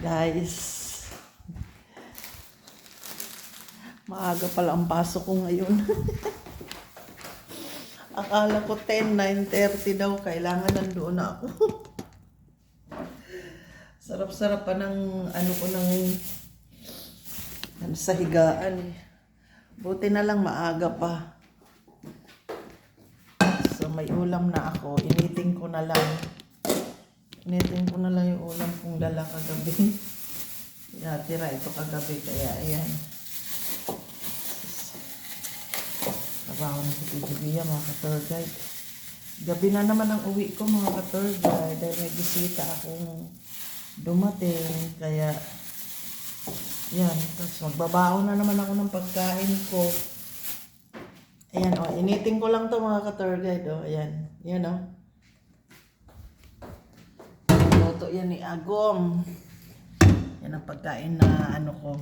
Guys, maaga pala ang pasok ko ngayon. Akala ko 10, 9:30 daw. Kailangan nandoon na ako. Sarap-sarap pa ng sa higaan. Buti na lang maaga pa. So may ulam na ako. Initing ko na lang yung ulam kong dala kagabi. Tira ito kagabi. Kaya ayan. Trabaho na si PGB mga ka-tour guide. Gabi na naman ang uwi ko mga ka-tour guide. Dahil may bisita akong dumating. Kaya yan. Tapos magbabaon na naman ako ng pagkain ko. Ayan o. Initing ko lang to mga ka-tour guide o. Ayan. Yan o. Luto yan ni Agong. Yan ang pagkain na ko.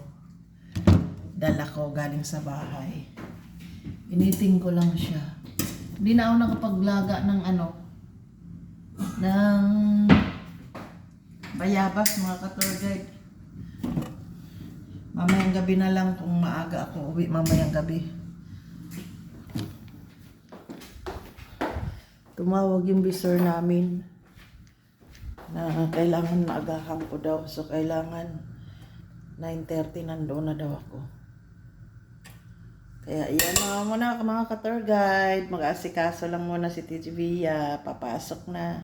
Dala ko galing sa bahay. Initing ko lang siya. Hindi na ako nakapaglaga ng ng bayabas mga ka-tour guide. Mamayang gabi na lang kung maaga ako uwi mamayang gabi. Tumawag yung bisor namin na kailangan maagahan ko daw. So kailangan 9:30 nandoon na daw ako. Kaya iyan na muna mga ka-tour guide. Mag-aasikaso lang muna si TG Via. Papasok na.